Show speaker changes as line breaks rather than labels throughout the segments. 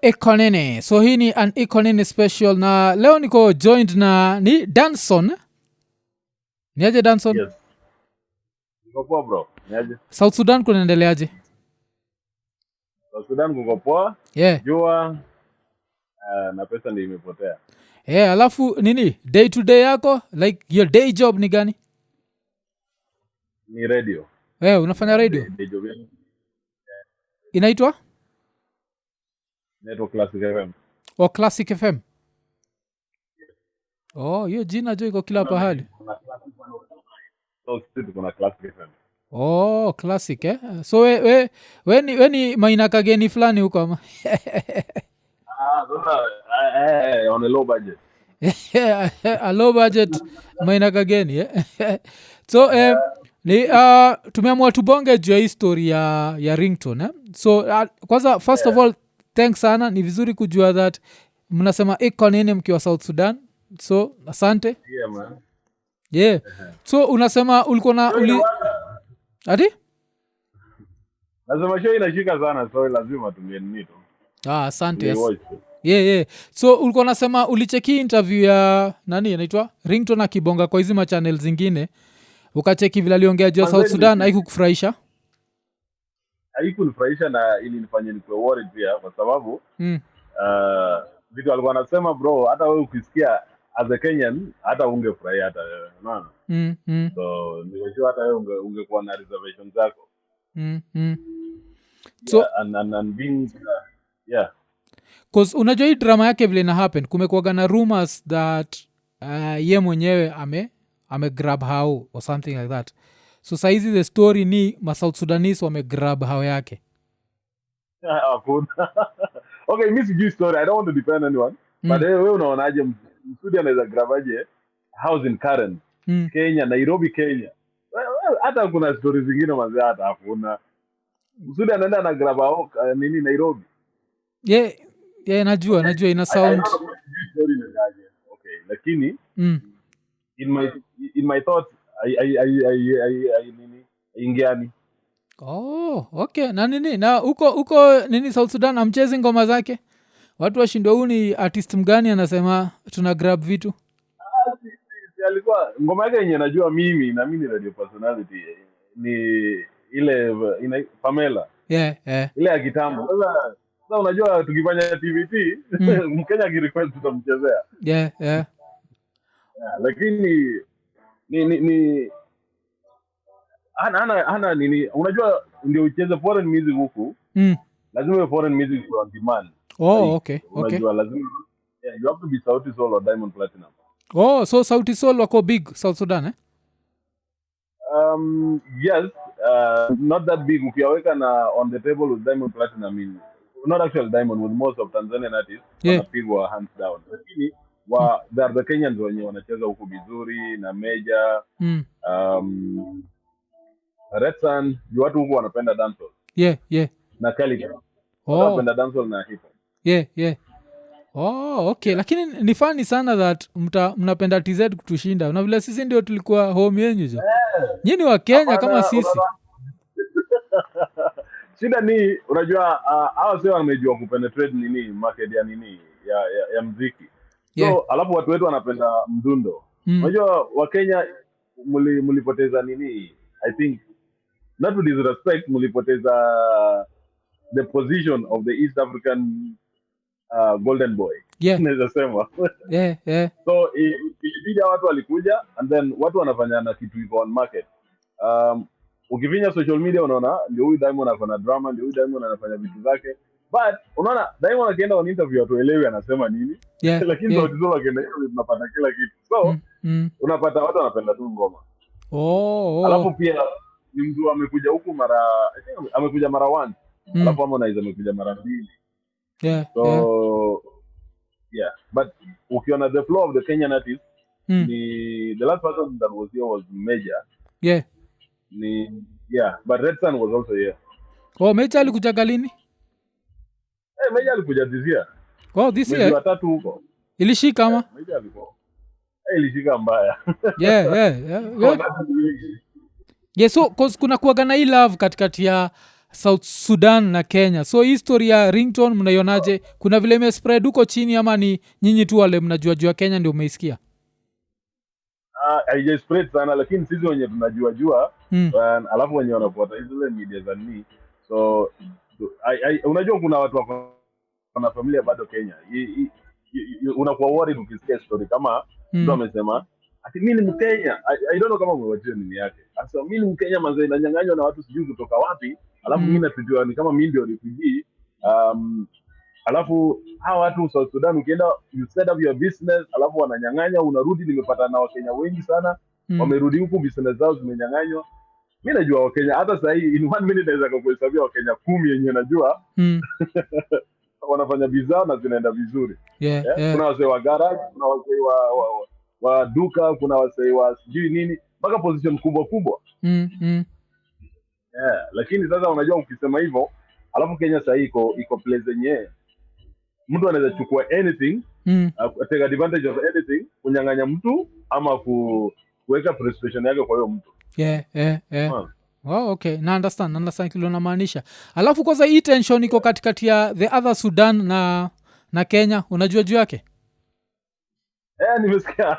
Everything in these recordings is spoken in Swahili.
Ekonene. So hii ni an Ekonene special na leo niko joined na ni Danson. Ni aje Danson?
Yes. Kuko poa bro. Niaje?
South Sudan kunaendeleaje?
South Sudan kuko poa.
Yeah.
Jua na pesa ndio imepotea.
Alafu nini? Day to day yako? Like your day job ni gani?
Ni radio.
Unafanya radio?
Day job yangu.
Inaitwa?
Network Classic FM.
Classic FM. Hiyo jina jo iko kila pahali.
So sisi kuna Classic FM.
Classic So we ni Maina Kageni fulani huko ama?
On a low budget.
A low budget Maina Kageni So ni tumeamua tubonge juu ya hii story ya ringtone So kwanza first of all thanks sana, ni vizuri kujua that mnasema Ekonene mkiwa South Sudan, so asante.
Yeah man.
Yeah. So unasema ulikuwa na ati?
Lazima show inashika sana, so lazima tumie tu.
Asante. Yes. Yeah. So ulikuwa nasema ulicheki interview ya nani inaitwa Ringtone akibonga kwa hizi channel zingine, ukacheki vile aliongea juu South Sudan, haikukufurahisha?
Haikunifurahisha na ilinifanya nikuwe worried pia kwa sababu vitu alikuwa anasema bro, hata wewe ukisikia as a Kenyan hata ungefurahia hata wewe, unaona? So nimejua hata wewe ungekuwa na reservations zako. So yeah, and being yeah,
cause unajua hii drama yake vile ina happen, kumekuwa na rumors that ye mwenyewe ame grab hao or something like that. So saizi the story ni South Sudanese wame grab hao yake.
Okay, mimi sijui story, I don't want to defend anyone. But wewe unaonaje Msudi anaweza grab aje house in Karen, Kenya, Nairobi, Kenya? Hata kuna stories zingine mazee hata hakuna. Msudi anaenda na grab nini Nairobi?
Yeah, najua ina sound.
Okay, lakini in my thoughts nini ingiani.
Okay. Na nini na huko nini South Sudan amchezi ngoma zake, watu washindwa huu ni artist mgani anasema tuna grab vitu.
Si alikuwa ngoma yake yenye najua mimi na mimi radio personality ni ile Pamela.
Yeah.
Ile ya kitambo. Sasa unajua tukifanya TVT Mkenya akirequest tutamchezea.
Yeah.
Lakini ni ana nini, unajua ndio ucheze foreign music huku lazima foreign music for on demand.
Okay.
Unajua lazima you have to be Sauti Sol or Diamond Platinum.
So Sauti Sol wako big South Sudan
Yes, not that big. Ukiweka na on the table with Diamond Platinum, not actually Diamond, with most of Tanzanian artists wanapigwa hands down. Lakini they are the Kenyans wenye wanacheza huku vizuri na Meja Red Sun, watu huku wanapenda dancehall.
Yeah.
Na Calicut. Wanapenda dancehall na hip hop.
Yeah. Okay. Lakini ni funny sana that mnapenda TZ kutushinda. Na vile sisi ndio tulikuwa home yenyu jo. Nyinyi wa Kenya kama sisi.
Shida ni unajua hao sio wamejua kupenetrate nini market ya nini ya muziki. So alafu watu wetu wanapenda mdundo. Unajua wa Kenya mlipoteza nini, I think, not to disrespect, mulipoteza the position of the East African golden boy. Naweza sema.
Yeah.
So ilibidi watu walikuja and then watu wanafanyana kitu iko on market. Ukivinya social media unaona ndio huyu Diamond anafanya drama, ndio huyu Diamond anafanya vitu zake. But unaona Diamond akienda on interview atuelewi anasema nini. Lakini Sauti Sol akienda hiyo tunapata kila kitu. So unapata watu wanapenda tu ngoma. Alafu pia ni mtu amekuja huku amekuja mara 1. Alafu Harmonize amekuja mara 2. So yeah, but ukiona the flow of the Kenyan artists, the last person that was here was Meja. But Red Sun was also here.
Meja alikuja galini?
Meja alikuja this year.
This year?
Mwezi wa 3 huko.
Ilishika ama?
Meja alikuwa. Ilishika mbaya.
Yeah. So cause kuna kuwaga na hii love katikati ya South Sudan na Kenya. So hii story ya Ringtone mnaionaje? Kuna vile imespread huko chini ama ni nyinyi tu wale mnajua Kenya ndio umeisikia?
Haijaspread sana lakini sisi wenye tunajua
Mm.
alafu wenye wanafuata zile media za nini. So unajua kuna watu wako na familia bado Kenya. Unakuwa worried ukisikia story kama mtu amesema ati mimi ni Mkenya. I don't know kama umewajia nini yake. Sasa mimi ni Mkenya manze, nanyang'anywa na watu sijui kutoka wapi, alafu mimi natujua ni kama mimi ndio refugee. Alafu hawa watu South Sudan ukienda you set up your business, alafu wananyang'anya, unarudi. Nimepata na Wakenya wengi sana wamerudi huku, business zao zimenyang'anywa. Mimi najua Wakenya hata sasa hii in 1 minute naweza kukuhesabia Wakenya 10 yenye najua wanafanya bidhaa na zinaenda vizuri. Kuna wazee wa garage, kuna wazee wa duka, kuna wazee wa sijui nini, mpaka position kubwa. Lakini sasa unajua ukisema hivyo, alafu Kenya sasa iko place yenyewe mtu anaweza chukua anything, take advantage of anything, kunyang'anya mtu ama kuweka frustration yake kwa hiyo mtu.
Oh, okay. Na understand kile unamaanisha. Alafu kwanza hii tension iko katikati ya the other Sudan na Kenya, unajua juu yake?
Nimesikia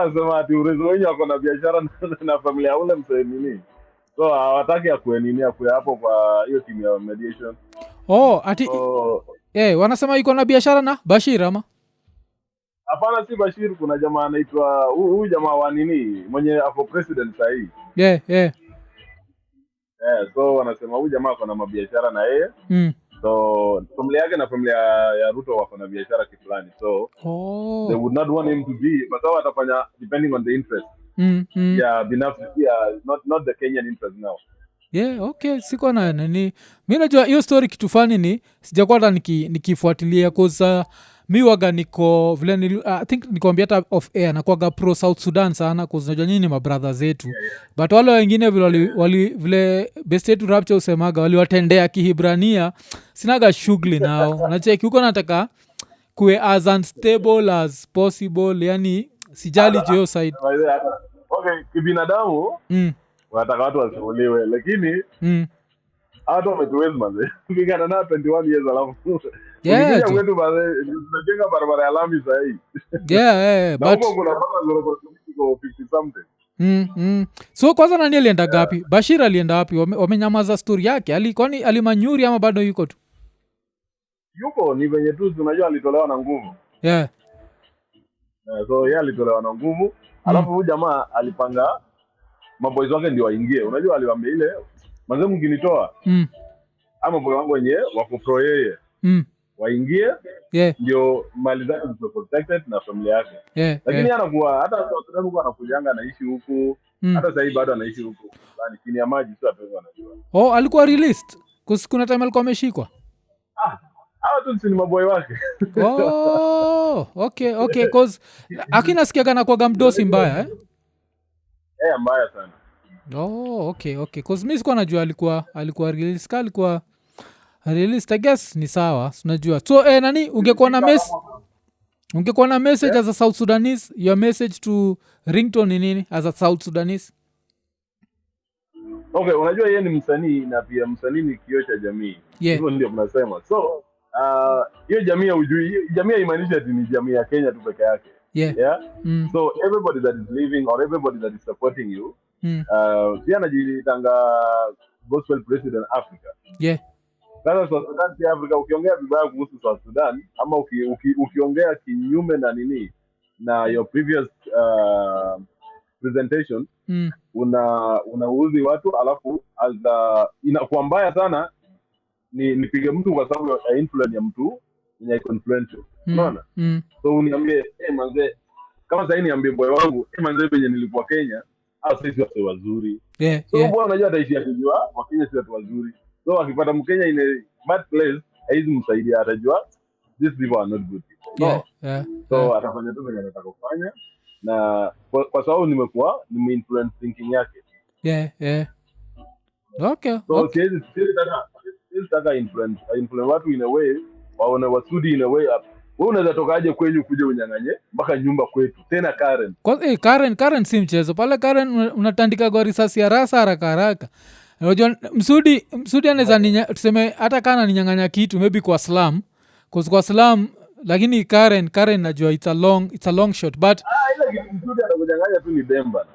anasema ati urezo wenyewe wako na biashara na familia ya ule msee nini. So hawataki akue hapo kwa hiyo team ya mediation.
Ati wanasema iko na biashara na Bashir ama?
Hapana, si Bashir, kuna jamaa anaitwa huyu jamaa wa nini mwenye ako president sasa hii. So wanasema huyu jamaa ako na mabiashara na yeye. So familia yake na familia ya Ruto wako na biashara kifulani. So they would not want him to be, but sawa atafanya depending on the interest. Binafsi, not the Kenyan interest now.
Okay, siko na nini. Mimi najua hiyo story kitu fani ni sijakuwa hata nikifuatilia cause mi waga niko vile I think nikwambia hata off air nakuwaga pro South Sudan sana cause najua nyinyi ni mabrother zetu. But wale wengine vile best yetu Rapture usemaga waliwatendea Kihibrania, sinaga shughuli nao. Nacheki huko nataka kuwe as unstable as possible, yani sijali hiyo side.
Okay, kibinadamu wanataka watu wasiuliwe, lakini hata wametuwezi manze. Tukikana na 21 years alafu ukija kwetu manze tunajenga barabara ya lami sasa hii. But huko kuna mpaka 50 something.
So kwanza nani alienda gapi? Bashir alienda wapi? Wamenyamaza story yake. Kwani alimanyuri ama bado yuko tu?
Yuko, ni venye tu unajua alitolewa na nguvu. So yeye alitolewa na nguvu. Alafu huyu jamaa alipanga maboys wake ndio waingie. Unajua aliwaambia ile manze mkinitoa ama boy wangu wenyewe wako pro yeye waingie ndio mali zake ziko protected na familia yake. Lakini anakuwa hata sababu kwa anakujanga anaishi huku hata sasa hivi bado anaishi huku yani chini ya maji, sio watu wanajua.
Alikuwa released kuna time alikuwa ameshikwa.
Hao tu ni maboy wake.
Okay cause akina sikia kana kwa gamdosi mbaya
mbaya sana.
Okay cause mimi sikuwa najua alikuwa released, alikuwa released, I guess ni sawa, unajua. So nani ungekuwa na message as a South Sudanese, your message to Ringtone ni nini as a South Sudanese?
Okay, unajua yeye ni msanii na pia msanii ni kioo cha jamii. Hivyo ndio tunasema. So hiyo jamii hujui, jamii haimaanishi ati ni jamii ya Kenya tu peke yake. So everybody that is living or everybody that is supporting you pia anajitanga gospel president Africa. Sasa South Sudan si Africa. Ukiongea vibaya kuhusu South Sudan ama ukiongea kinyume na nini na your previous presentation unauzi watu, alafu inakuwa mbaya sana nipige mtu kwa sababu ya influence ya mtu mwenye influential. Unaona? So uniambie manze, kama sasa niambie boy wangu manze penye nilikuwa Kenya au sisi watu wazuri. So bwana unajua ataishi akijua Wakenya si watu wazuri. So akipata Mkenya in a bad place haizi msaidia, atajua these people are not good people. So atafanya tu vile anataka kufanya na kwa sababu nimeinfluence thinking yake.
Okay.
So siwezi taka influence watu in a way waone wasudi in a way up. Wewe unaweza tokaje kwenyu kuja unyang'anye mpaka nyumba kwetu tena Karen.
Karen si mchezo. Pale Karen unatandika kwa risasi ya rasa haraka. unajua msudi anaweza tuseme hata kana ninyang'anya kitu maybe kwa slum, cause kwa slum, lakini Karen najua it's a long shot but
ile kitu mzuri anakunyang'anya tu ni demba.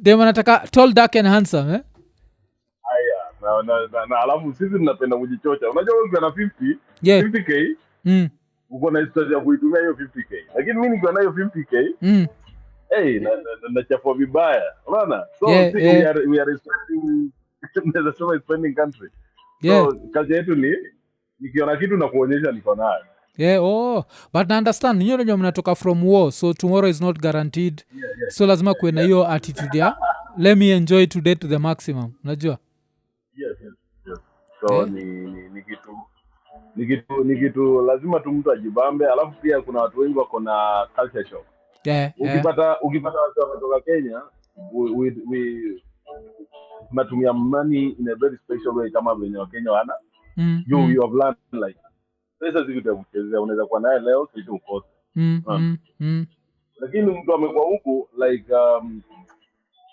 Dem anataka tall, dark and handsome
Aya, na alafu sisi tunapenda kujichocha. Unajua wewe ukiwa na 50k uko na historia ya kuitumia hiyo 50k, lakini mimi nikiwa nayo 50k nachafua vibaya, unaona? So we are spending country. So kazi yetu ni nikiona kitu na kuonyesha niko nayo.
But I understand nyinyi mnatoka from war, so tomorrow is not guaranteed. So lazima kuwe na hiyo attitude ya let me enjoy today to the maximum, unajua?
Yes. So ni kitu lazima tu mtu ajibambe, alafu pia kuna watu wengi wako na culture shock. Ukipata watu wametoka Kenya, we tunatumia money in a very special way kama venye Wakenya wana. You have learned like pesa zile utakuchezea, unaweza kuwa naye leo kisha ukose. Lakini mtu amekuwa huku like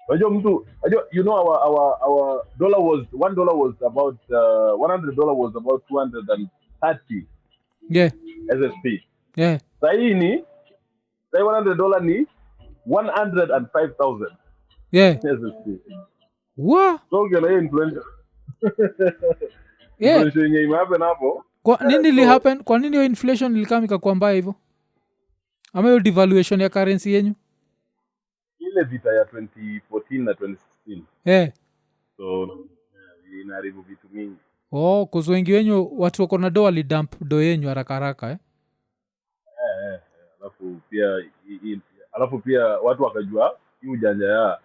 unajua mtu you know our dollar was $1 was about $100 was about 230 SSP. Sasa $100 ni 105,000 SSP.
What?
So ukiona hiyo influence yenye imehappen hapo.
Kwa nini ili happen? Kwa nini hiyo inflation ilikama ikakuwa mbaya hivyo? Ama hiyo devaluation ya currency yenyu?
Ile vita ya 2014 na 2016. So inaharibu vitu mingi.
Kwa wengi wenyu watu wako na doa lidump do yenyu haraka.
Alafu pia watu wakajua hii ujanja ya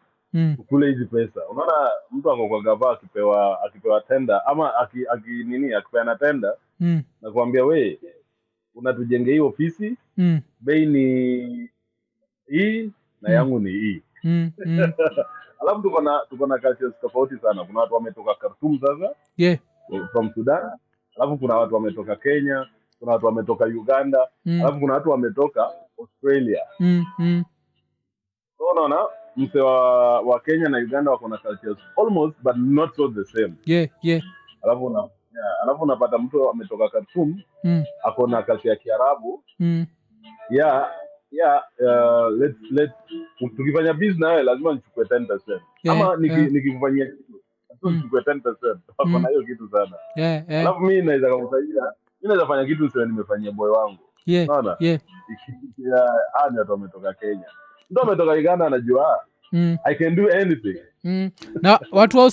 kule hizi pesa. Unaona mtu ako kwa gava akipewa tenda ama akipeana tenda na kuambia we unatujenge hii ofisi, bei ni hii na yangu ni hii. Alafu tuko na cultures tofauti sana. Kuna watu wametoka Khartoum sasa from Sudan, alafu kuna watu wametoka Kenya, kuna watu wametoka Uganda, alafu kuna watu wametoka Australia. So unaona mse wa Kenya na Uganda wako na cultures almost but not so the same. Alafu unapata mtu ametoka Khartoum ako na culture ya Kiarabu. Let's tukifanya business nawe lazima nichukue 10%. Ama nikikufanyia kitu nichukue 10%. Hapo na hiyo kitu sana. Alafu mimi naweza kumsaidia. Mimi naweza fanya kitu sio nimefanyia boy wangu. Unaona? Watu wametoka Kenya. Ndio ametoka Uganda anajua I can do anything.
Na watu wa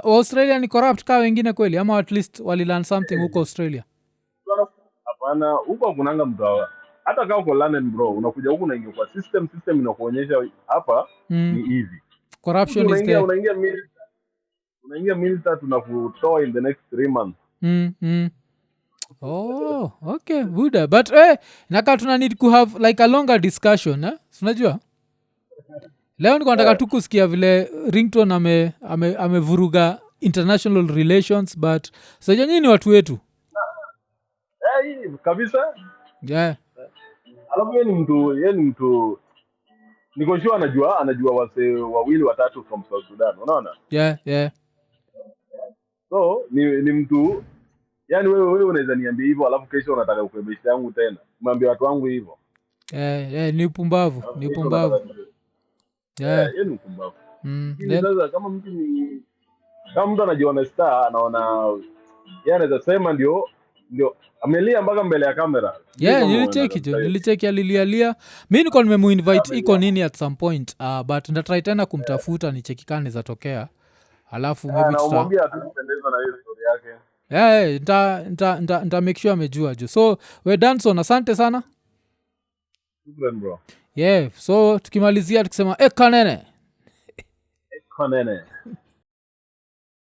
Australia ni corrupt kama wengine kweli ama at least wali learn something huko Australia?
Hapana, huko kunanga mtu hata kama uko London bro, unakuja huku unaingia kwa system inakuonyesha hapa ni easy.
Corruption is there.
Unaingia military tunakutoa in the next 3 months.
Okay, Buddha. But naka tuna need to have like a longer discussion, unajua? Leo niko nataka tu kusikia vile Ringtone amevuruga international relations, but sasa nyinyi ni watu wetu.
Kabisa. Alafu yeye ni mtu niko sure anajua wase wawili watatu from South Sudan, unaona? So ni mtu yani wewe unaweza niambia hivyo alafu kesho unataka kuebesha yangu tena. Mwambie watu wangu hivyo.
Ni upumbavu.
Yeye ni upumbavu. Sasa kama mtu anajiona star anaona yeye anaweza sema ndio amelia mpaka mbele ya kamera.
Nilicheki alilialia. Mimi niko nimemuinvite iko Nini at some point but ndatry tena kumtafuta nicheki kama inaweza tokea. Alafu maybe
tutamwambia atupendezwa na hiyo story yake.
Nita make sure amejua juu. So we Danson, asante sana.
Shukran bro.
So tukimalizia tukisema ekanene.